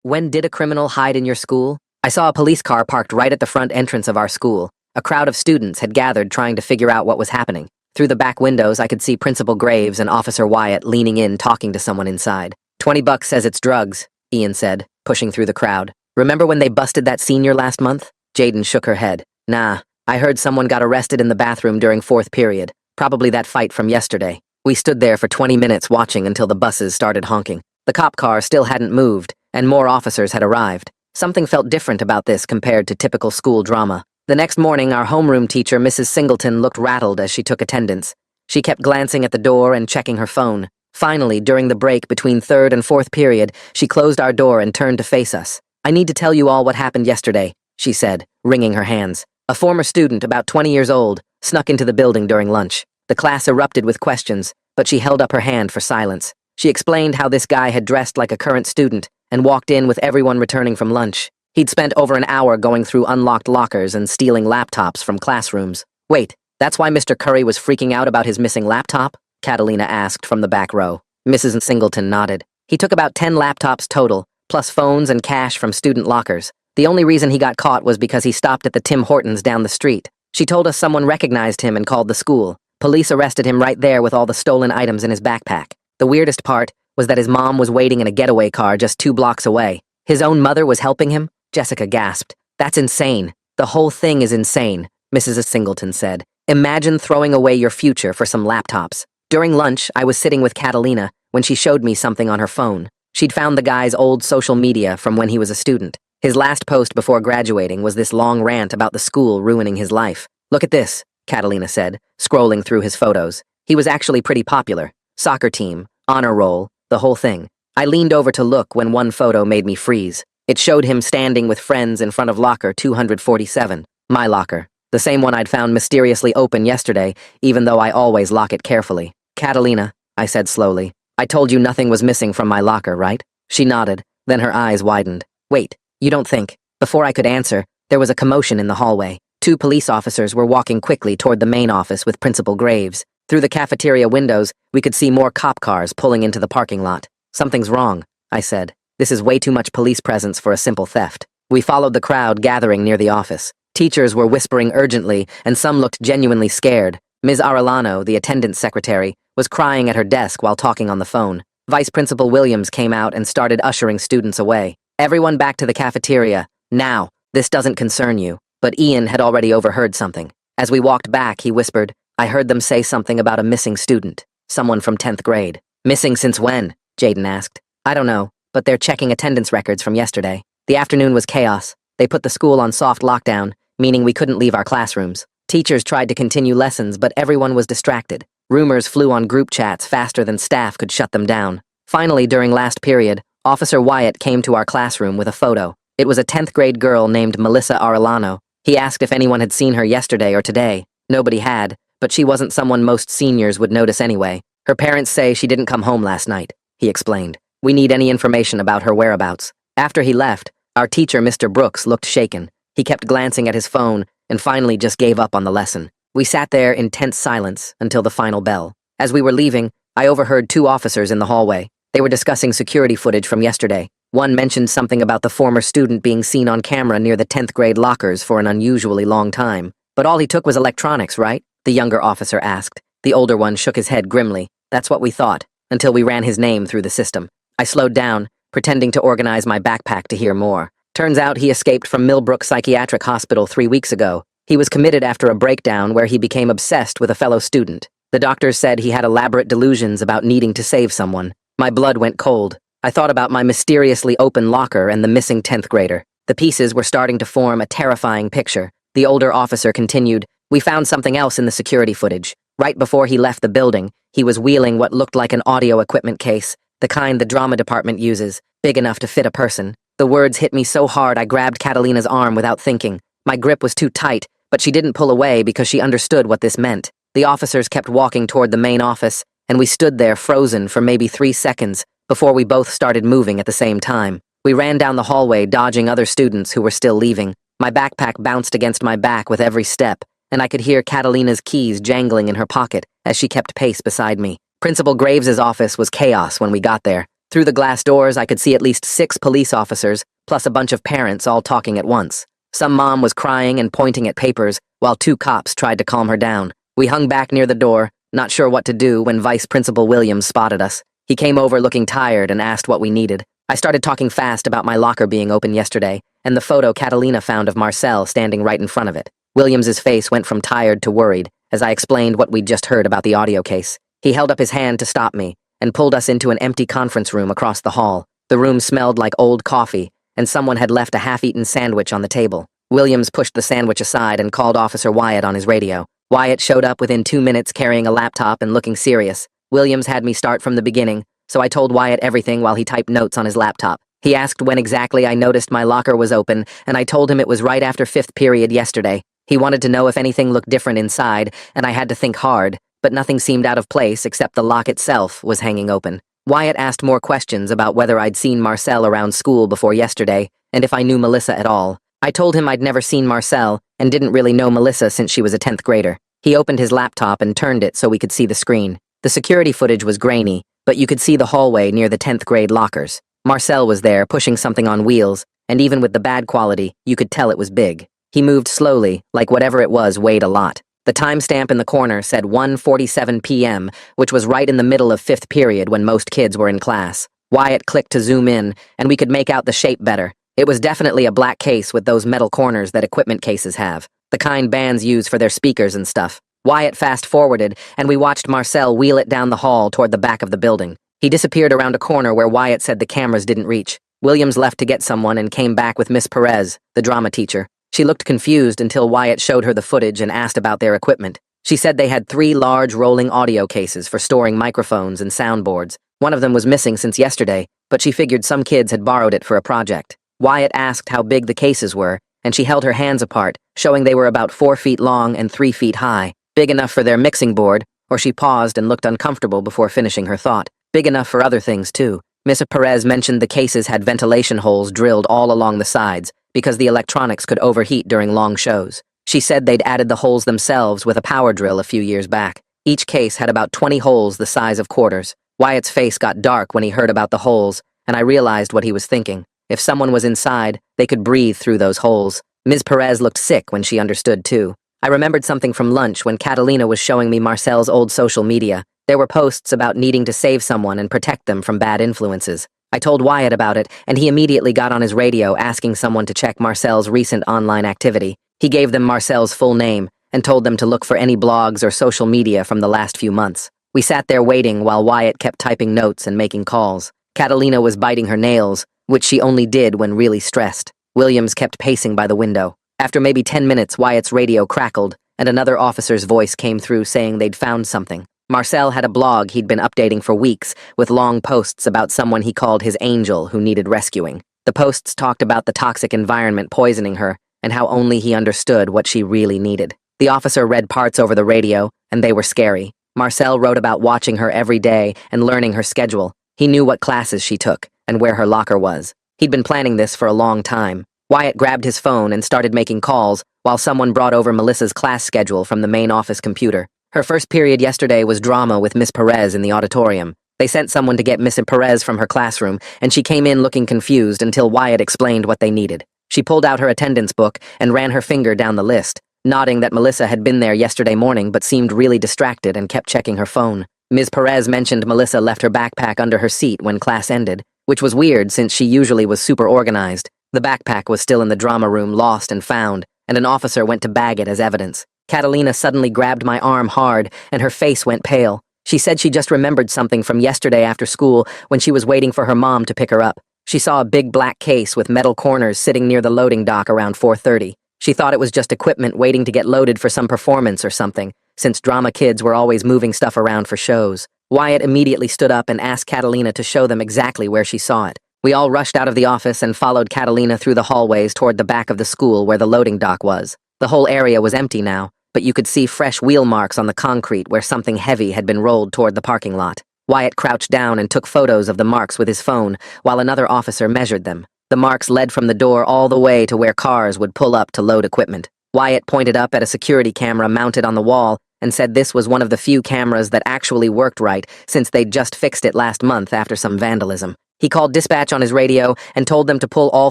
When did a criminal hide in your school? I saw a police car parked right at the front entrance of our school. A crowd of students had gathered trying to figure out what was happening. Through the back windows, I could see Principal Graves and Officer Wyatt leaning in talking to someone inside. $20 says it's drugs, Ian said, pushing through the crowd. Remember when they busted that senior last month? Jaden shook her head. Nah, I heard someone got arrested in the bathroom during fourth period. Probably that fight from yesterday. We stood there for 20 minutes watching until the buses started honking. The cop car still hadn't moved, and more officers had arrived. Something felt different about this compared to typical school drama. The next morning, our homeroom teacher, Mrs. Singleton, looked rattled as she took attendance. She kept glancing at the door and checking her phone. Finally, during the break between third and fourth period, she closed our door and turned to face us. I need to tell you all what happened yesterday, she said, wringing her hands. A former student, about 20 years old, snuck into the building during lunch. The class erupted with questions, but she held up her hand for silence. She explained how this guy had dressed like a current student and walked in with everyone returning from lunch. He'd spent over an hour going through unlocked lockers and stealing laptops from classrooms. Wait, that's why Mr. Curry was freaking out about his missing laptop? Catalina asked from the back row. Mrs. Singleton nodded. He took about 10 laptops total, plus phones and cash from student lockers. The only reason he got caught was because he stopped at the Tim Hortons down the street. She told us someone recognized him and called the school. Police arrested him right there with all the stolen items in his backpack. The weirdest part was that his mom was waiting in a getaway car just 2 blocks away. His own mother was helping him? Jessica gasped. That's insane. The whole thing is insane, Mrs. Singleton said. Imagine throwing away your future for some laptops. During lunch, I was sitting with Catalina when she showed me something on her phone. She'd found the guy's old social media from when he was a student. His last post before graduating was this long rant about the school ruining his life. Look at this, Catalina said, scrolling through his photos. He was actually pretty popular. Soccer team, honor roll, the whole thing. I leaned over to look when one photo made me freeze. It showed him standing with friends in front of locker 247, my locker. The same one I'd found mysteriously open yesterday, even though I always lock it carefully. Catalina, I said slowly, I told you nothing was missing from my locker, right? She nodded, then her eyes widened. Wait, you don't think? Before I could answer, there was a commotion in the hallway. 2 police officers were walking quickly toward the main office with Principal Graves. Through the cafeteria windows, we could see more cop cars pulling into the parking lot. Something's wrong, I said. This is way too much police presence for a simple theft. We followed the crowd gathering near the office. Teachers were whispering urgently, and some looked genuinely scared. Ms. Arellano, the attendance secretary, was crying at her desk while talking on the phone. Vice Principal Williams came out and started ushering students away. Everyone back to the cafeteria. Now, this doesn't concern you. But Ian had already overheard something. As we walked back, he whispered, I heard them say something about a missing student. Someone from 10th grade. Missing since when? Jaden asked. I don't know, but they're checking attendance records from yesterday. The afternoon was chaos. They put the school on soft lockdown, meaning we couldn't leave our classrooms. Teachers tried to continue lessons, but everyone was distracted. Rumors flew on group chats faster than staff could shut them down. Finally, during last period, Officer Wyatt came to our classroom with a photo. It was a 10th grade girl named Melissa Arellano. He asked if anyone had seen her yesterday or today. Nobody had, but she wasn't someone most seniors would notice anyway. Her parents say she didn't come home last night, he explained. We need any information about her whereabouts. After he left, our teacher, Mr. Brooks, looked shaken. He kept glancing at his phone and finally just gave up on the lesson. We sat there in tense silence until the final bell. As we were leaving, I overheard 2 officers in the hallway. They were discussing security footage from yesterday. One mentioned something about the former student being seen on camera near the 10th grade lockers for an unusually long time. But all he took was electronics, right? The younger officer asked. The older one shook his head grimly. That's what we thought, until we ran his name through the system. I slowed down, pretending to organize my backpack to hear more. Turns out he escaped from Millbrook Psychiatric Hospital 3 weeks ago. He was committed after a breakdown where he became obsessed with a fellow student. The doctors said he had elaborate delusions about needing to save someone. My blood went cold. I thought about my mysteriously open locker and the missing 10th grader. The pieces were starting to form a terrifying picture. The older officer continued, We found something else in the security footage. Right before he left the building, he was wheeling what looked like an audio equipment case, the kind the drama department uses, big enough to fit a person. The words hit me so hard I grabbed Catalina's arm without thinking. My grip was too tight, but she didn't pull away because she understood what this meant. The officers kept walking toward the main office, and we stood there frozen for maybe 3 seconds before we both started moving at the same time. We ran down the hallway, dodging other students who were still leaving. My backpack bounced against my back with every step, and I could hear Catalina's keys jangling in her pocket as she kept pace beside me. Principal Graves's office was chaos when we got there. Through the glass doors, I could see at least 6 police officers, plus a bunch of parents all talking at once. Some mom was crying and pointing at papers, while 2 cops tried to calm her down. We hung back near the door, not sure what to do when Vice Principal Williams spotted us. He came over looking tired and asked what we needed. I started talking fast about my locker being open yesterday, and the photo Catalina found of Marcel standing right in front of it. Williams's face went from tired to worried, as I explained what we'd just heard about the audio case. He held up his hand to stop me, and pulled us into an empty conference room across the hall. The room smelled like old coffee, and someone had left a half-eaten sandwich on the table. Williams pushed the sandwich aside and called Officer Wyatt on his radio. Wyatt showed up within 2 minutes carrying a laptop and looking serious. Williams had me start from the beginning, so I told Wyatt everything while he typed notes on his laptop. He asked when exactly I noticed my locker was open, and I told him it was right after 5th period yesterday. He wanted to know if anything looked different inside, and I had to think hard, but nothing seemed out of place except the lock itself was hanging open. Wyatt asked more questions about whether I'd seen Marcel around school before yesterday, and if I knew Melissa at all. I told him I'd never seen Marcel, and didn't really know Melissa since she was a 10th grader. He opened his laptop and turned it so we could see the screen. The security footage was grainy, but you could see the hallway near the 10th grade lockers. Marcel was there, pushing something on wheels, and even with the bad quality, you could tell it was big. He moved slowly, like whatever it was weighed a lot. The timestamp in the corner said 1:47 p.m., which was right in the middle of 5th period when most kids were in class. Wyatt clicked to zoom in, and we could make out the shape better. It was definitely a black case with those metal corners that equipment cases have, the kind bands use for their speakers and stuff. Wyatt fast-forwarded, and we watched Marcel wheel it down the hall toward the back of the building. He disappeared around a corner where Wyatt said the cameras didn't reach. Williams left to get someone and came back with Miss Perez, the drama teacher. She looked confused until Wyatt showed her the footage and asked about their equipment. She said they had 3 large rolling audio cases for storing microphones and soundboards. One of them was missing since yesterday, but she figured some kids had borrowed it for a project. Wyatt asked how big the cases were, and she held her hands apart, showing they were about 4 feet long and 3 feet high. Big enough for their mixing board, or she paused and looked uncomfortable before finishing her thought. Big enough for other things, too. Miss Perez mentioned the cases had ventilation holes drilled all along the sides, because the electronics could overheat during long shows. She said they'd added the holes themselves with a power drill a few years back. Each case had about 20 holes the size of quarters. Wyatt's face got dark when he heard about the holes, and I realized what he was thinking. If someone was inside, they could breathe through those holes. Ms. Perez looked sick when she understood, too. I remembered something from lunch when Catalina was showing me Marcel's old social media. There were posts about needing to save someone and protect them from bad influences. I told Wyatt about it, and he immediately got on his radio asking someone to check Marcel's recent online activity. He gave them Marcel's full name and told them to look for any blogs or social media from the last few months. We sat there waiting while Wyatt kept typing notes and making calls. Catalina was biting her nails, which she only did when really stressed. Williams kept pacing by the window. After maybe 10 minutes, Wyatt's radio crackled, and another officer's voice came through saying they'd found something. Marcel had a blog he'd been updating for weeks, with long posts about someone he called his angel who needed rescuing. The posts talked about the toxic environment poisoning her, and how only he understood what she really needed. The officer read parts over the radio, and they were scary. Marcel wrote about watching her every day and learning her schedule. He knew what classes she took, and where her locker was. He'd been planning this for a long time. Wyatt grabbed his phone and started making calls while someone brought over Melissa's class schedule from the main office computer. Her first period yesterday was drama with Miss Perez in the auditorium. They sent someone to get Miss Perez from her classroom, and she came in looking confused until Wyatt explained what they needed. She pulled out her attendance book and ran her finger down the list, nodding that Melissa had been there yesterday morning but seemed really distracted and kept checking her phone. Ms. Perez mentioned Melissa left her backpack under her seat when class ended, which was weird since she usually was super organized. The backpack was still in the drama room, lost and found, and an officer went to bag it as evidence. Catalina suddenly grabbed my arm hard, and her face went pale. She said she just remembered something from yesterday after school when she was waiting for her mom to pick her up. She saw a big black case with metal corners sitting near the loading dock around 4:30. She thought it was just equipment waiting to get loaded for some performance or something, since drama kids were always moving stuff around for shows. Wyatt immediately stood up and asked Catalina to show them exactly where she saw it. We all rushed out of the office and followed Catalina through the hallways toward the back of the school where the loading dock was. The whole area was empty now, but you could see fresh wheel marks on the concrete where something heavy had been rolled toward the parking lot. Wyatt crouched down and took photos of the marks with his phone, while another officer measured them. The marks led from the door all the way to where cars would pull up to load equipment. Wyatt pointed up at a security camera mounted on the wall and said this was one of the few cameras that actually worked right since they'd just fixed it last month after some vandalism. He called dispatch on his radio and told them to pull all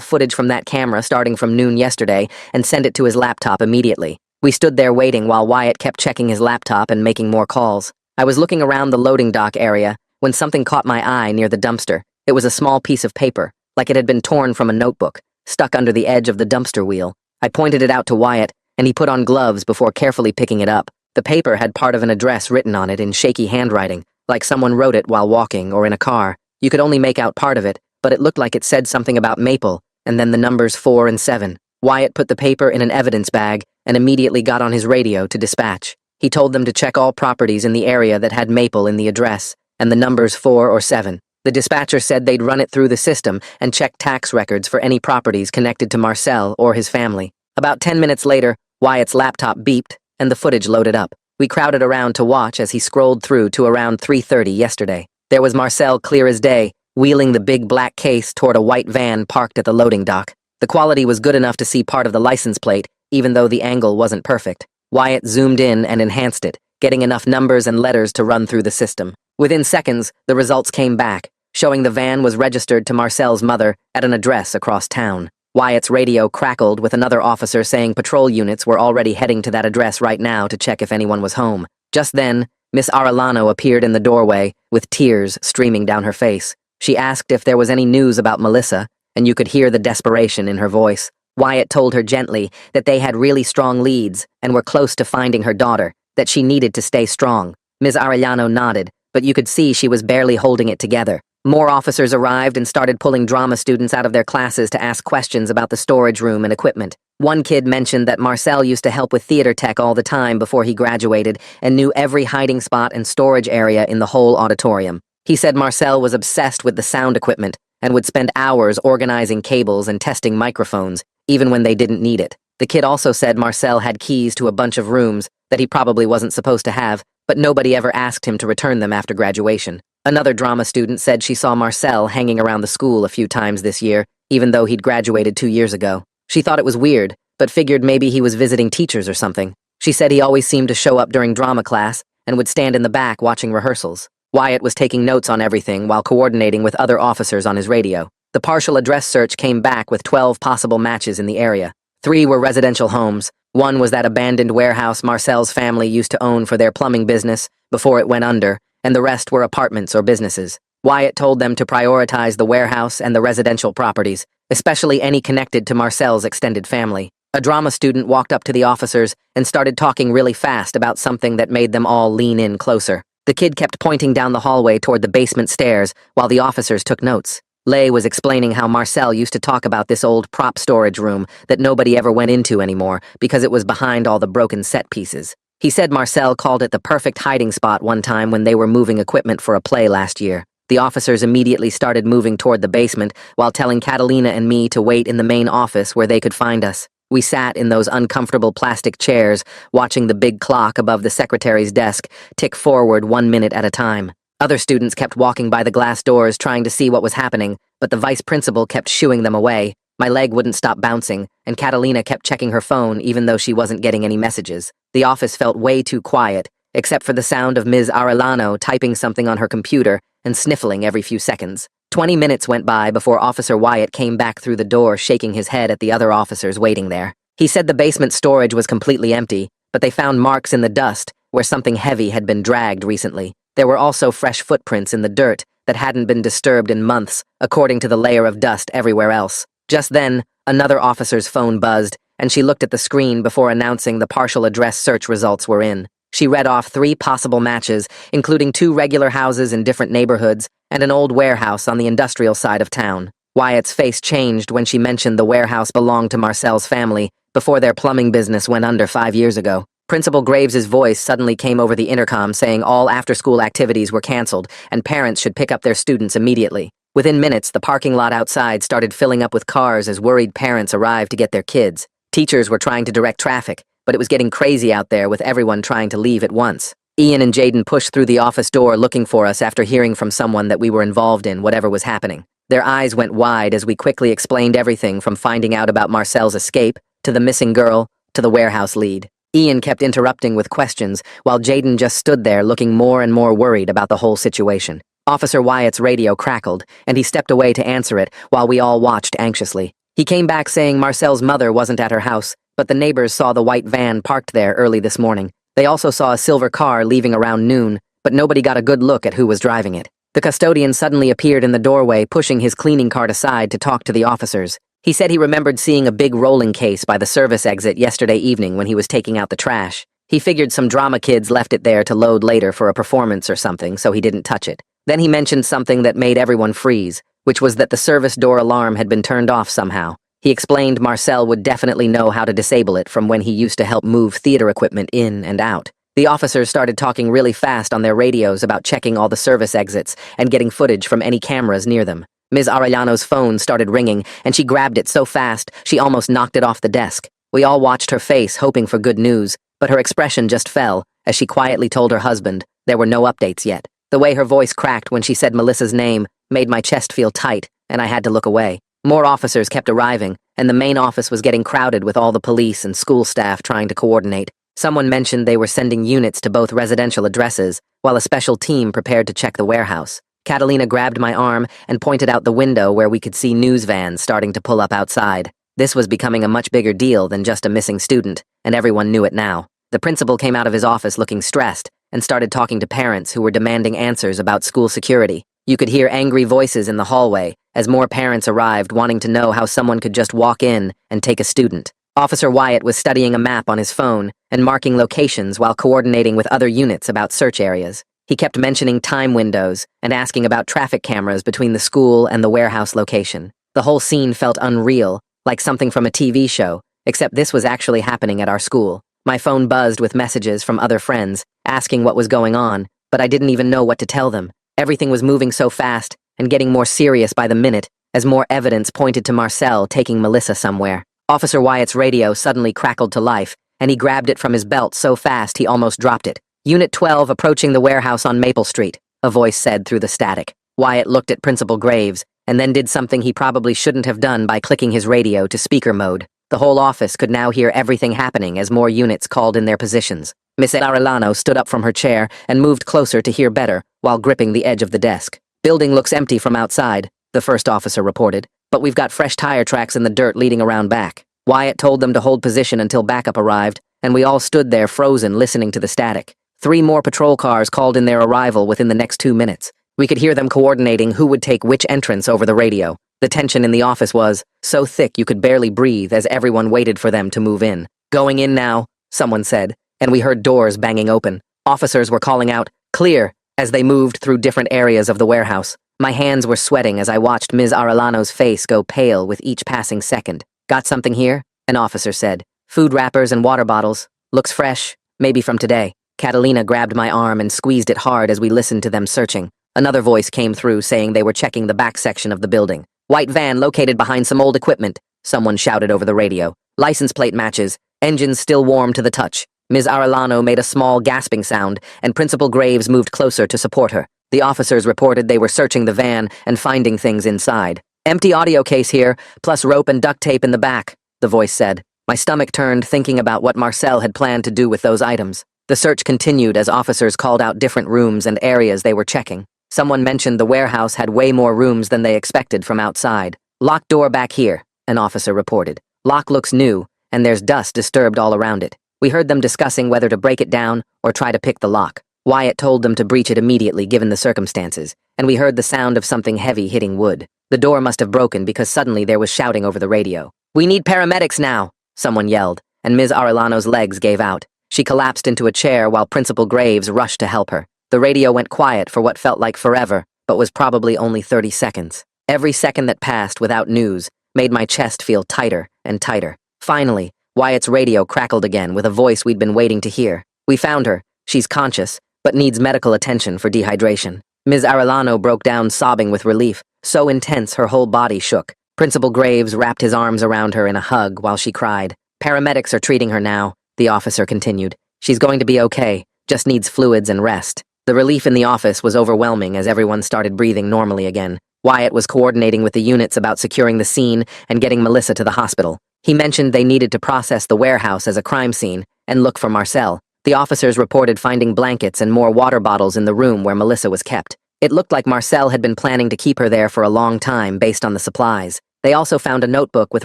footage from that camera starting from noon yesterday and send it to his laptop immediately. We stood there waiting while Wyatt kept checking his laptop and making more calls. I was looking around the loading dock area when something caught my eye near the dumpster. It was a small piece of paper, like it had been torn from a notebook, stuck under the edge of the dumpster wheel. I pointed it out to Wyatt, and he put on gloves before carefully picking it up. The paper had part of an address written on it in shaky handwriting, like someone wrote it while walking or in a car. You could only make out part of it, but it looked like it said something about Maple, and then the numbers 4 and 7. Wyatt put the paper in an evidence bag and immediately got on his radio to dispatch. He told them to check all properties in the area that had Maple in the address, and the numbers 4 or 7. The dispatcher said they'd run it through the system and check tax records for any properties connected to Marcel or his family. About 10 minutes later, Wyatt's laptop beeped, and the footage loaded up. We crowded around to watch as he scrolled through to around 3:30 yesterday. There was Marcel clear as day, wheeling the big black case toward a white van parked at the loading dock. The quality was good enough to see part of the license plate, even though the angle wasn't perfect. Wyatt zoomed in and enhanced it, getting enough numbers and letters to run through the system. Within seconds, the results came back, showing the van was registered to Marcel's mother at an address across town. Wyatt's radio crackled with another officer saying patrol units were already heading to that address right now to check if anyone was home. Just then, Miss Arellano appeared in the doorway, with tears streaming down her face. She asked if there was any news about Melissa, and you could hear the desperation in her voice. Wyatt told her gently that they had really strong leads and were close to finding her daughter, that she needed to stay strong. Ms. Arellano nodded, but you could see she was barely holding it together. More officers arrived and started pulling drama students out of their classes to ask questions about the storage room and equipment. One kid mentioned that Marcel used to help with theater tech all the time before he graduated and knew every hiding spot and storage area in the whole auditorium. He said Marcel was obsessed with the sound equipment and would spend hours organizing cables and testing microphones, even when they didn't need it. The kid also said Marcel had keys to a bunch of rooms that he probably wasn't supposed to have, but nobody ever asked him to return them after graduation. Another drama student said she saw Marcel hanging around the school a few times this year, even though he'd graduated 2 years ago. She thought it was weird, but figured maybe he was visiting teachers or something. She said he always seemed to show up during drama class and would stand in the back watching rehearsals. Wyatt was taking notes on everything while coordinating with other officers on his radio. The partial address search came back with 12 possible matches in the area. 3 were residential homes. 1 was that abandoned warehouse Marcel's family used to own for their plumbing business before it went under, and the rest were apartments or businesses. Wyatt told them to prioritize the warehouse and the residential properties, especially any connected to Marcel's extended family. A drama student walked up to the officers and started talking really fast about something that made them all lean in closer. The kid kept pointing down the hallway toward the basement stairs while the officers took notes. Lay was explaining how Marcel used to talk about this old prop storage room that nobody ever went into anymore because it was behind all the broken set pieces. He said Marcel called it the perfect hiding spot one time when they were moving equipment for a play last year. The officers immediately started moving toward the basement while telling Catalina and me to wait in the main office where they could find us. We sat in those uncomfortable plastic chairs, watching the big clock above the secretary's desk tick forward 1 minute at a time. Other students kept walking by the glass doors trying to see what was happening, but the vice principal kept shooing them away. My leg wouldn't stop bouncing, and Catalina kept checking her phone even though she wasn't getting any messages. The office felt way too quiet, except for the sound of Ms. Arellano typing something on her computer and sniffling every few seconds. 20 minutes went by before Officer Wyatt came back through the door shaking his head at the other officers waiting there. He said the basement storage was completely empty, but they found marks in the dust where something heavy had been dragged recently. There were also fresh footprints in the dirt that hadn't been disturbed in months, according to the layer of dust everywhere else. Just then, another officer's phone buzzed, and she looked at the screen before announcing the partial address search results were in. She read off 3 possible matches, including 2 regular houses in different neighborhoods and an old warehouse on the industrial side of town. Wyatt's face changed when she mentioned the warehouse belonged to Marcel's family before their plumbing business went under 5 years ago. Principal Graves's voice suddenly came over the intercom saying all after-school activities were canceled and parents should pick up their students immediately. Within minutes, the parking lot outside started filling up with cars as worried parents arrived to get their kids. Teachers were trying to direct traffic, but it was getting crazy out there with everyone trying to leave at once. Ian and Jaden pushed through the office door looking for us after hearing from someone that we were involved in whatever was happening. Their eyes went wide as we quickly explained everything from finding out about Marcel's escape, to the missing girl, to the warehouse lead. Ian kept interrupting with questions, while Jaden just stood there looking more and more worried about the whole situation. Officer Wyatt's radio crackled, and he stepped away to answer it while we all watched anxiously. He came back saying Marcel's mother wasn't at her house, but the neighbors saw the white van parked there early this morning. They also saw a silver car leaving around noon, but nobody got a good look at who was driving it. The custodian suddenly appeared in the doorway, pushing his cleaning cart aside to talk to the officers. He said he remembered seeing a big rolling case by the service exit yesterday evening when he was taking out the trash. He figured some drama kids left it there to load later for a performance or something, so he didn't touch it. Then he mentioned something that made everyone freeze, which was that the service door alarm had been turned off somehow. He explained Marcel would definitely know how to disable it from when he used to help move theater equipment in and out. The officers started talking really fast on their radios about checking all the service exits and getting footage from any cameras near them. Ms. Arellano's phone started ringing, and she grabbed it so fast she almost knocked it off the desk. We all watched her face, hoping for good news, but her expression just fell as she quietly told her husband there were no updates yet. The way her voice cracked when she said Melissa's name made my chest feel tight, and I had to look away. More officers kept arriving, and the main office was getting crowded with all the police and school staff trying to coordinate. Someone mentioned they were sending units to both residential addresses, while a special team prepared to check the warehouse. Catalina grabbed my arm and pointed out the window where we could see news vans starting to pull up outside. This was becoming a much bigger deal than just a missing student, and everyone knew it now. The principal came out of his office looking stressed and started talking to parents who were demanding answers about school security. You could hear angry voices in the hallway as more parents arrived wanting to know how someone could just walk in and take a student. Officer Wyatt was studying a map on his phone and marking locations while coordinating with other units about search areas. He kept mentioning time windows and asking about traffic cameras between the school and the warehouse location. The whole scene felt unreal, like something from a TV show, except this was actually happening at our school. My phone buzzed with messages from other friends, asking what was going on, but I didn't even know what to tell them. Everything was moving so fast and getting more serious by the minute as more evidence pointed to Marcel taking Melissa somewhere. Officer Wyatt's radio suddenly crackled to life, and he grabbed it from his belt so fast he almost dropped it. Unit 12 approaching the warehouse on Maple Street, a voice said through the static. Wyatt looked at Principal Graves and then did something he probably shouldn't have done by clicking his radio to speaker mode. The whole office could now hear everything happening as more units called in their positions. Miss Arellano stood up from her chair and moved closer to hear better while gripping the edge of the desk. Building looks empty from outside, the first officer reported, but we've got fresh tire tracks in the dirt leading around back. Wyatt told them to hold position until backup arrived, and we all stood there frozen listening to the static. 3 more patrol cars called in their arrival within the next 2 minutes. We could hear them coordinating who would take which entrance over the radio. The tension in the office was so thick you could barely breathe as everyone waited for them to move in. "Going in now," someone said, and we heard doors banging open. Officers were calling out, "Clear," as they moved through different areas of the warehouse. My hands were sweating as I watched Ms. Arellano's face go pale with each passing second. "Got something here?" An officer said. "Food wrappers and water bottles. Looks fresh, maybe from today." Catalina grabbed my arm and squeezed it hard as we listened to them searching. Another voice came through saying they were checking the back section of the building. "White van located behind some old equipment," someone shouted over the radio. "License plate matches. Engines still warm to the touch." Ms. Arellano made a small gasping sound, and Principal Graves moved closer to support her. The officers reported they were searching the van and finding things inside. "Empty audio case here, plus rope and duct tape in the back," the voice said. My stomach turned thinking about what Marcel had planned to do with those items. The search continued as officers called out different rooms and areas they were checking. Someone mentioned the warehouse had way more rooms than they expected from outside. "Locked door back here," an officer reported. "Lock looks new, and there's dust disturbed all around it." We heard them discussing whether to break it down or try to pick the lock. Wyatt told them to breach it immediately given the circumstances, and we heard the sound of something heavy hitting wood. The door must have broken because suddenly there was shouting over the radio. "We need paramedics now," someone yelled, and Ms. Arellano's legs gave out. She collapsed into a chair while Principal Graves rushed to help her. The radio went quiet for what felt like forever, but was probably only 30 seconds. Every second that passed without news made my chest feel tighter and tighter. Finally, Wyatt's radio crackled again with a voice we'd been waiting to hear. "We found her. She's conscious, but needs medical attention for dehydration." Ms. Arellano broke down sobbing with relief, so intense her whole body shook. Principal Graves wrapped his arms around her in a hug while she cried. "Paramedics are treating her now," the officer continued. "She's going to be okay, just needs fluids and rest." The relief in the office was overwhelming as everyone started breathing normally again. Wyatt was coordinating with the units about securing the scene and getting Melissa to the hospital. He mentioned they needed to process the warehouse as a crime scene and look for Marcel. The officers reported finding blankets and more water bottles in the room where Melissa was kept. It looked like Marcel had been planning to keep her there for a long time based on the supplies. They also found a notebook with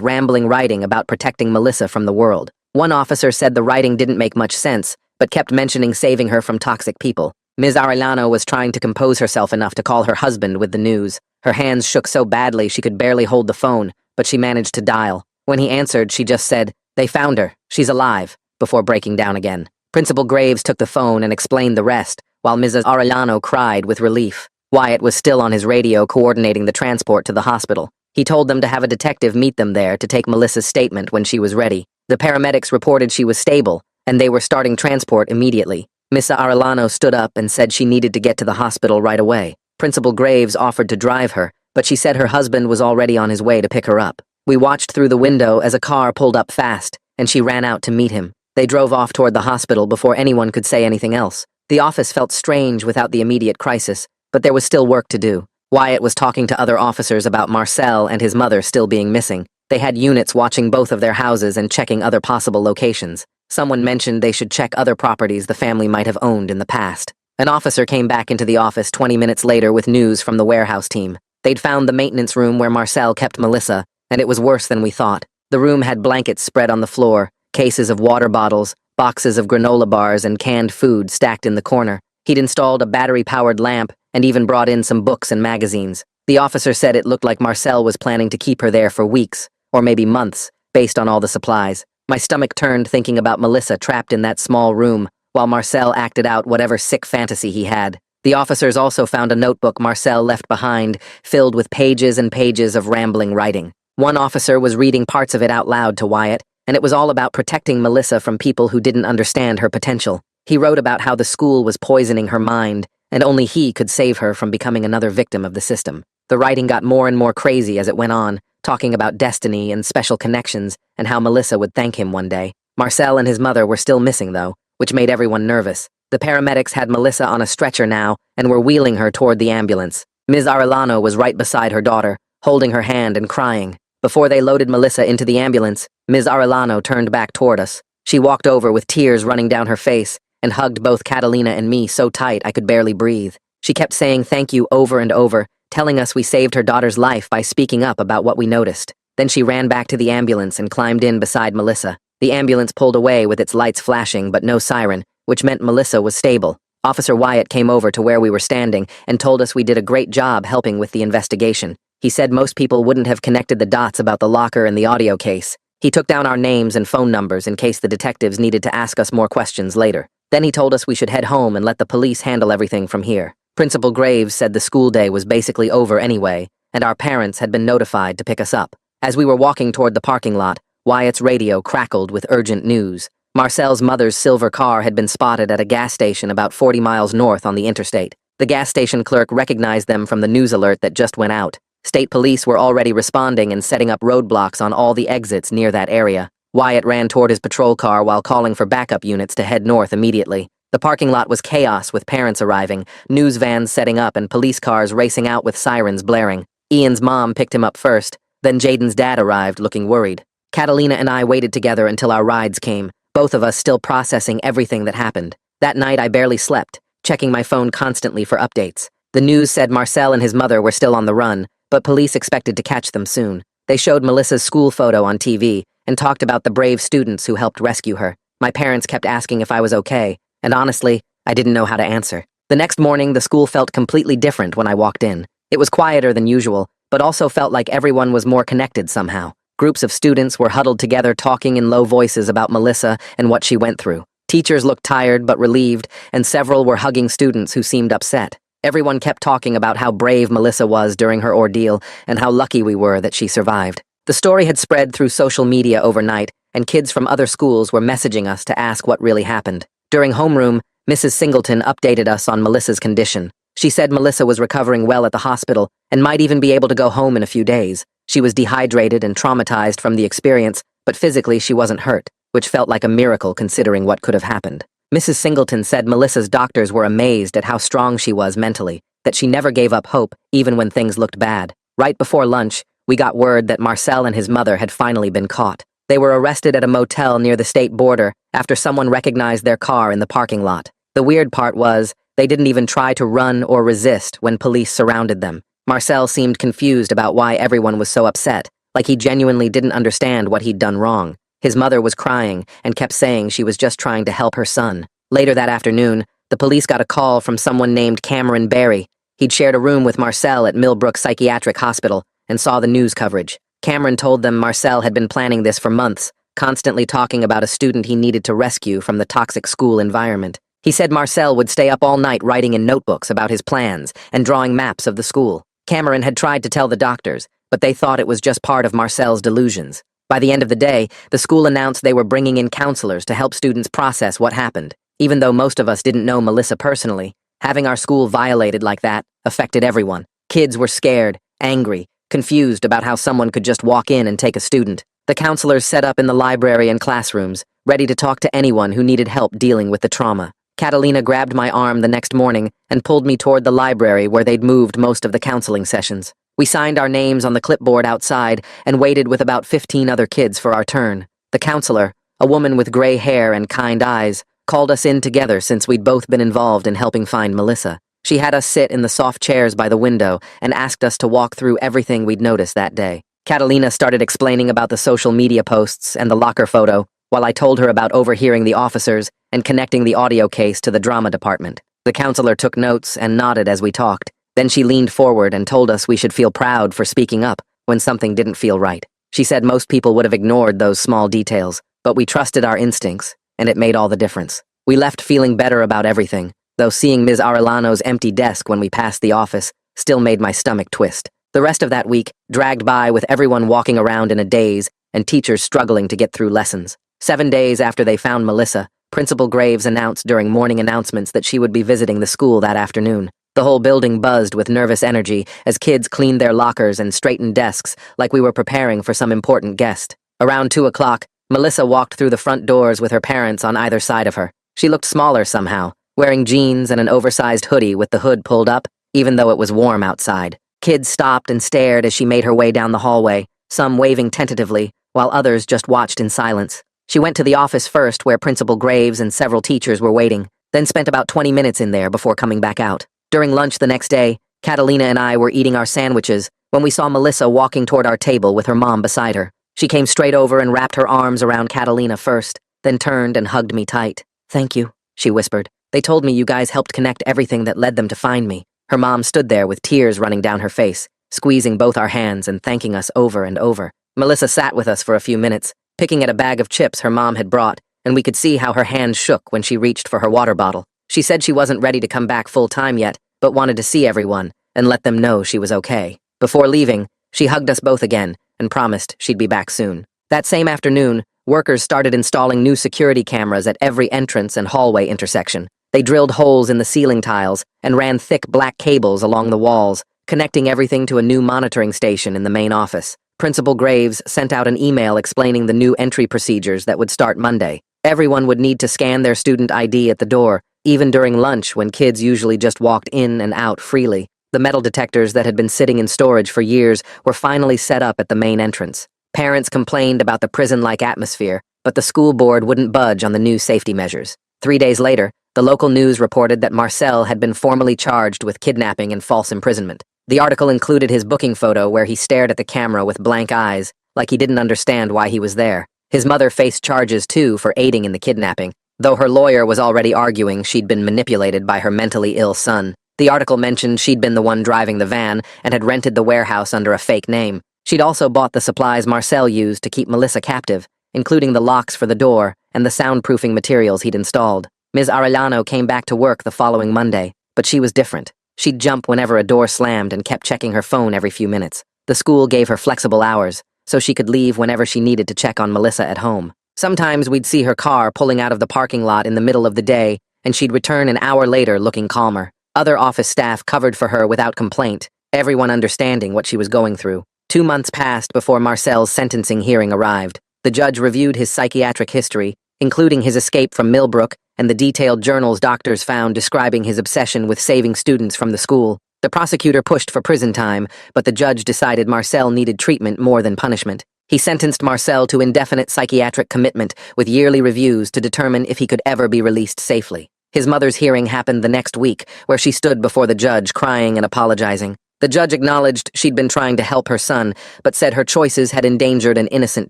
rambling writing about protecting Melissa from the world. One officer said the writing didn't make much sense, but kept mentioning saving her from toxic people. Ms. Arellano was trying to compose herself enough to call her husband with the news. Her hands shook so badly she could barely hold the phone, but she managed to dial. When he answered, she just said, "They found her. She's alive," before breaking down again. Principal Graves took the phone and explained the rest, while Mrs. Arellano cried with relief. Wyatt was still on his radio coordinating the transport to the hospital. He told them to have a detective meet them there to take Melissa's statement when she was ready. The paramedics reported she was stable, and they were starting transport immediately. Miss Arellano stood up and said she needed to get to the hospital right away. Principal Graves offered to drive her, but she said her husband was already on his way to pick her up. We watched through the window as a car pulled up fast, and she ran out to meet him. They drove off toward the hospital before anyone could say anything else. The office felt strange without the immediate crisis, but there was still work to do. Wyatt was talking to other officers about Marcel and his mother still being missing. They had units watching both of their houses and checking other possible locations. Someone mentioned they should check other properties the family might have owned in the past. An officer came back into the office 20 minutes later with news from the warehouse team. They'd found the maintenance room where Marcel kept Melissa, and it was worse than we thought. The room had blankets spread on the floor, cases of water bottles, boxes of granola bars, and canned food stacked in the corner. He'd installed a battery-powered lamp and even brought in some books and magazines. The officer said it looked like Marcel was planning to keep her there for weeks, or maybe months, based on all the supplies. My stomach turned thinking about Melissa trapped in that small room, while Marcel acted out whatever sick fantasy he had. The officers also found a notebook Marcel left behind, filled with pages and pages of rambling writing. One officer was reading parts of it out loud to Wyatt, and it was all about protecting Melissa from people who didn't understand her potential. He wrote about how the school was poisoning her mind, and only he could save her from becoming another victim of the system. The writing got more and more crazy as it went on, talking about destiny and special connections, and how Melissa would thank him one day. Marcel and his mother were still missing, though, which made everyone nervous. The paramedics had Melissa on a stretcher now, and were wheeling her toward the ambulance. Ms. Arellano was right beside her daughter, holding her hand and crying. Before they loaded Melissa into the ambulance, Ms. Arellano turned back toward us. She walked over with tears running down her face, and hugged both Catalina and me so tight I could barely breathe. She kept saying thank you over and over, telling us we saved her daughter's life by speaking up about what we noticed. Then she ran back to the ambulance and climbed in beside Melissa. The ambulance pulled away with its lights flashing but no siren, which meant Melissa was stable. Officer Wyatt came over to where we were standing and told us we did a great job helping with the investigation. He said most people wouldn't have connected the dots about the locker and the audio case. He took down our names and phone numbers in case the detectives needed to ask us more questions later. Then he told us we should head home and let the police handle everything from here. Principal Graves said the school day was basically over anyway, and our parents had been notified to pick us up. As we were walking toward the parking lot, Wyatt's radio crackled with urgent news. Marcel's mother's silver car had been spotted at a gas station about 40 miles north on the interstate. The gas station clerk recognized them from the news alert that just went out. State police were already responding and setting up roadblocks on all the exits near that area. Wyatt ran toward his patrol car while calling for backup units to head north immediately. The parking lot was chaos with parents arriving, news vans setting up, and police cars racing out with sirens blaring. Ian's mom picked him up first, then Jaden's dad arrived looking worried. Catalina and I waited together until our rides came, both of us still processing everything that happened. That night I barely slept, checking my phone constantly for updates. The news said Marcel and his mother were still on the run, but police expected to catch them soon. They showed Melissa's school photo on TV and talked about the brave students who helped rescue her. My parents kept asking if I was okay, and honestly, I didn't know how to answer. The next morning, the school felt completely different when I walked in. It was quieter than usual, but also felt like everyone was more connected somehow. Groups of students were huddled together talking in low voices about Melissa and what she went through. Teachers looked tired but relieved, and several were hugging students who seemed upset. Everyone kept talking about how brave Melissa was during her ordeal and how lucky we were that she survived. The story had spread through social media overnight, and kids from other schools were messaging us to ask what really happened. During homeroom, Mrs. Singleton updated us on Melissa's condition. She said Melissa was recovering well at the hospital and might even be able to go home in a few days. She was dehydrated and traumatized from the experience, but physically she wasn't hurt, which felt like a miracle considering what could have happened. Mrs. Singleton said Melissa's doctors were amazed at how strong she was mentally, that she never gave up hope even when things looked bad. Right before lunch, we got word that Marcel and his mother had finally been caught. They were arrested at a motel near the state border after someone recognized their car in the parking lot. The weird part was, They didn't even try to run or resist when police surrounded them. Marcel seemed confused about why everyone was so upset, like he genuinely didn't understand what he'd done wrong. His mother was crying and kept saying she was just trying to help her son. Later that afternoon, the police got a call from someone named Cameron Barry. He'd shared a room with Marcel at Millbrook Psychiatric Hospital and saw the news coverage. Cameron told them Marcel had been planning this for months, constantly talking about a student he needed to rescue from the toxic school environment. He said Marcel would stay up all night writing in notebooks about his plans and drawing maps of the school. Cameron had tried to tell the doctors, but they thought it was just part of Marcel's delusions. By the end of the day, the school announced they were bringing in counselors to help students process what happened. Even though most of us didn't know Melissa personally, having our school violated like that affected everyone. Kids were scared, angry, confused about how someone could just walk in and take a student. The counselors set up in the library and classrooms, ready to talk to anyone who needed help dealing with the trauma. Catalina grabbed my arm the next morning and pulled me toward the library where they'd moved most of the counseling sessions. We signed our names on the clipboard outside and waited with about 15 other kids for our turn. The counselor, a woman with gray hair and kind eyes, called us in together since we'd both been involved in helping find Melissa. She had us sit in the soft chairs by the window and asked us to walk through everything we'd noticed that day. Catalina started explaining about the social media posts and the locker photo, while I told her about overhearing the officers and connecting the audio case to the drama department. The counselor took notes and nodded as we talked. Then she leaned forward and told us we should feel proud for speaking up when something didn't feel right. She said most people would have ignored those small details, but we trusted our instincts, and it made all the difference. We left feeling better about everything, though seeing Ms. Arellano's empty desk when we passed the office still made my stomach twist. The rest of that week dragged by with everyone walking around in a daze and teachers struggling to get through lessons. 7 days after they found Melissa, Principal Graves announced during morning announcements that she would be visiting the school that afternoon. The whole building buzzed with nervous energy as kids cleaned their lockers and straightened desks like we were preparing for some important guest. Around 2 o'clock, Melissa walked through the front doors with her parents on either side of her. She looked smaller somehow, wearing jeans and an oversized hoodie with the hood pulled up, even though it was warm outside. Kids stopped and stared as she made her way down the hallway, some waving tentatively, while others just watched in silence. She went to the office first, where Principal Graves and several teachers were waiting, then spent about 20 minutes in there before coming back out. During lunch the next day, Catalina and I were eating our sandwiches when we saw Melissa walking toward our table with her mom beside her. She came straight over and wrapped her arms around Catalina first, then turned and hugged me tight. "Thank you," she whispered. "They told me you guys helped connect everything that led them to find me." Her mom stood there with tears running down her face, squeezing both our hands and thanking us over and over. Melissa sat with us for a few minutes, picking at a bag of chips her mom had brought, and we could see how her hands shook when she reached for her water bottle. She said she wasn't ready to come back full-time yet, but wanted to see everyone and let them know she was okay. Before leaving, she hugged us both again and promised she'd be back soon. That same afternoon, workers started installing new security cameras at every entrance and hallway intersection. They drilled holes in the ceiling tiles and ran thick black cables along the walls, connecting everything to a new monitoring station in the main office. Principal Graves sent out an email explaining the new entry procedures that would start Monday. Everyone would need to scan their student ID at the door, even during lunch when kids usually just walked in and out freely. The metal detectors that had been sitting in storage for years were finally set up at the main entrance. Parents complained about the prison-like atmosphere, but the school board wouldn't budge on the new safety measures. 3 days later, the local news reported that Marcel had been formally charged with kidnapping and false imprisonment. The article included his booking photo where he stared at the camera with blank eyes, like he didn't understand why he was there. His mother faced charges, too, for aiding in the kidnapping, though her lawyer was already arguing she'd been manipulated by her mentally ill son. The article mentioned she'd been the one driving the van and had rented the warehouse under a fake name. She'd also bought the supplies Marcel used to keep Melissa captive, including the locks for the door and the soundproofing materials he'd installed. Ms. Arellano came back to work the following Monday, but she was different. She'd jump whenever a door slammed and kept checking her phone every few minutes. The school gave her flexible hours, so she could leave whenever she needed to check on Melissa at home. Sometimes we'd see her car pulling out of the parking lot in the middle of the day, and she'd return an hour later looking calmer. Other office staff covered for her without complaint, everyone understanding what she was going through. 2 months passed before Marcel's sentencing hearing arrived. The judge reviewed his psychiatric history, including his escape from Millbrook and the detailed journals doctors found describing his obsession with saving students from the school. The prosecutor pushed for prison time, but the judge decided Marcel needed treatment more than punishment. He sentenced Marcel to indefinite psychiatric commitment with yearly reviews to determine if he could ever be released safely. His mother's hearing happened the next week, where she stood before the judge crying and apologizing. The judge acknowledged she'd been trying to help her son, but said her choices had endangered an innocent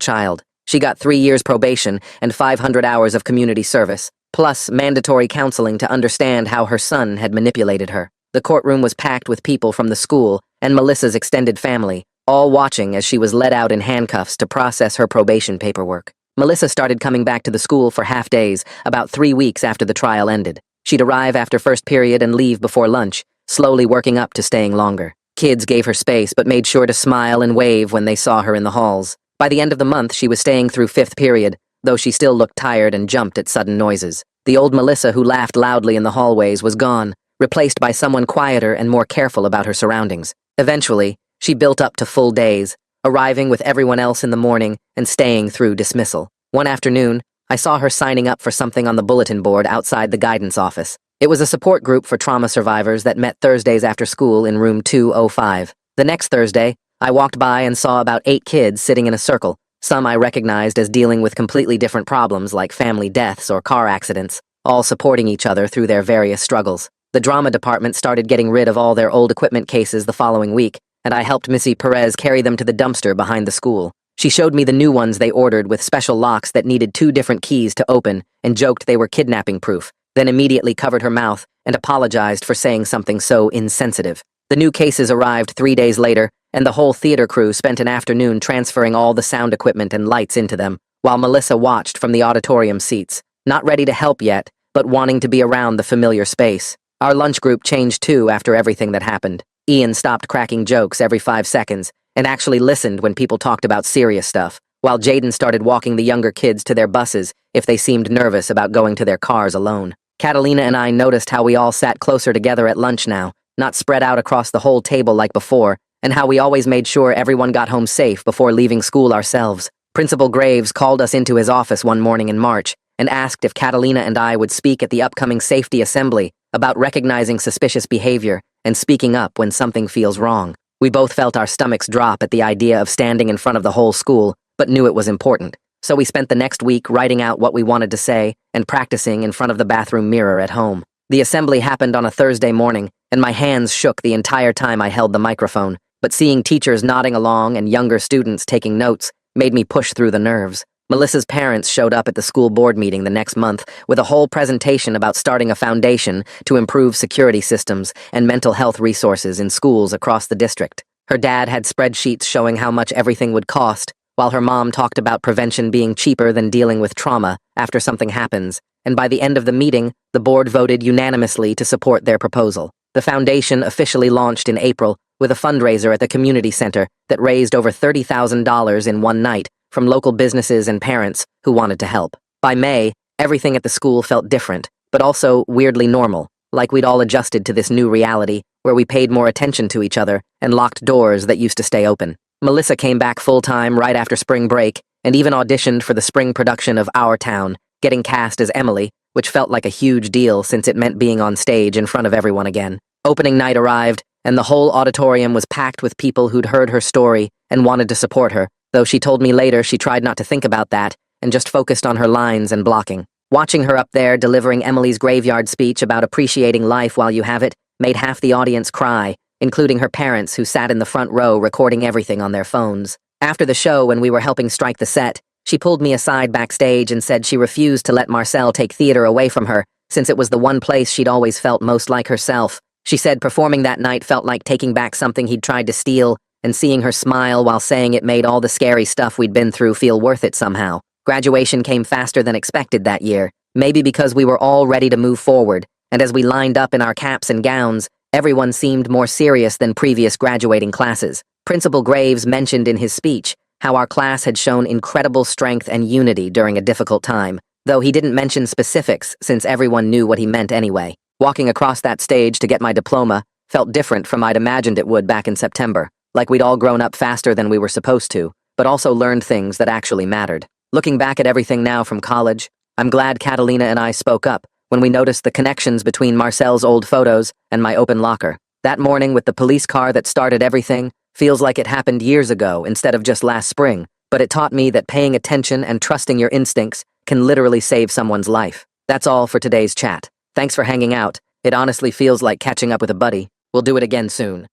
child. She got 3 years probation and 500 hours of community service, plus mandatory counseling to understand how her son had manipulated her. The courtroom was packed with people from the school and Melissa's extended family, all watching as she was led out in handcuffs to process her probation paperwork. Melissa started coming back to the school for half days, about 3 weeks after the trial ended. She'd arrive after first period and leave before lunch, slowly working up to staying longer. Kids gave her space but made sure to smile and wave when they saw her in the halls. By the end of the month, she was staying through 5th period, though she still looked tired and jumped at sudden noises. The old Melissa who laughed loudly in the hallways was gone, replaced by someone quieter and more careful about her surroundings. Eventually, she built up to full days, arriving with everyone else in the morning and staying through dismissal. One afternoon, I saw her signing up for something on the bulletin board outside the guidance office. It was a support group for trauma survivors that met Thursdays after school in room 205. The next Thursday, I walked by and saw about 8 kids sitting in a circle. Some I recognized as dealing with completely different problems like family deaths or car accidents, all supporting each other through their various struggles. The drama department started getting rid of all their old equipment cases the following week, and I helped Missy Perez carry them to the dumpster behind the school. She showed me the new ones they ordered with special locks that needed 2 different keys to open and joked they were kidnapping-proof, then immediately covered her mouth and apologized for saying something so insensitive. The new cases arrived 3 days later, and the whole theater crew spent an afternoon transferring all the sound equipment and lights into them, while Melissa watched from the auditorium seats, not ready to help yet, but wanting to be around the familiar space. Our lunch group changed too after everything that happened. Ian stopped cracking jokes every 5 seconds and actually listened when people talked about serious stuff, while Jaden started walking the younger kids to their buses if they seemed nervous about going to their cars alone. Catalina and I noticed how we all sat closer together at lunch now, not spread out across the whole table like before, and how we always made sure everyone got home safe before leaving school ourselves. Principal Graves called us into his office one morning in March and asked if Catalina and I would speak at the upcoming safety assembly about recognizing suspicious behavior and speaking up when something feels wrong. We both felt our stomachs drop at the idea of standing in front of the whole school, but knew it was important. So we spent the next week writing out what we wanted to say and practicing in front of the bathroom mirror at home. The assembly happened on a Thursday morning, and my hands shook the entire time I held the microphone, but seeing teachers nodding along and younger students taking notes made me push through the nerves. Melissa's parents showed up at the school board meeting the next month with a whole presentation about starting a foundation to improve security systems and mental health resources in schools across the district. Her dad had spreadsheets showing how much everything would cost, while her mom talked about prevention being cheaper than dealing with trauma after something happens, and by the end of the meeting, the board voted unanimously to support their proposal. The foundation officially launched in April with a fundraiser at the community center that raised over $30,000 in one night from local businesses and parents who wanted to help. By May, everything at the school felt different, but also weirdly normal, like we'd all adjusted to this new reality where we paid more attention to each other and locked doors that used to stay open. Melissa came back full-time right after spring break and even auditioned for the spring production of Our Town, getting cast as Emily, which felt like a huge deal since it meant being on stage in front of everyone again. Opening night arrived, and the whole auditorium was packed with people who'd heard her story and wanted to support her, though she told me later she tried not to think about that and just focused on her lines and blocking. Watching her up there delivering Emily's graveyard speech about appreciating life while you have it made half the audience cry, including her parents who sat in the front row recording everything on their phones. After the show, when we were helping strike the set, she pulled me aside backstage and said she refused to let Marcel take theater away from her, since it was the one place she'd always felt most like herself. She said performing that night felt like taking back something he'd tried to steal, and seeing her smile while saying it made all the scary stuff we'd been through feel worth it somehow. Graduation came faster than expected that year, maybe because we were all ready to move forward, and as we lined up in our caps and gowns, everyone seemed more serious than previous graduating classes. Principal Graves mentioned in his speech how our class had shown incredible strength and unity during a difficult time, though he didn't mention specifics since everyone knew what he meant anyway. Walking across that stage to get my diploma felt different from I'd imagined it would back in September, like we'd all grown up faster than we were supposed to, but also learned things that actually mattered. Looking back at everything now from college, I'm glad Catalina and I spoke up when we noticed the connections between Marcel's old photos and my open locker. That morning with the police car that started everything feels like it happened years ago instead of just last spring, but it taught me that paying attention and trusting your instincts can literally save someone's life. That's all for today's chat. Thanks for hanging out. It honestly feels like catching up with a buddy. We'll do it again soon.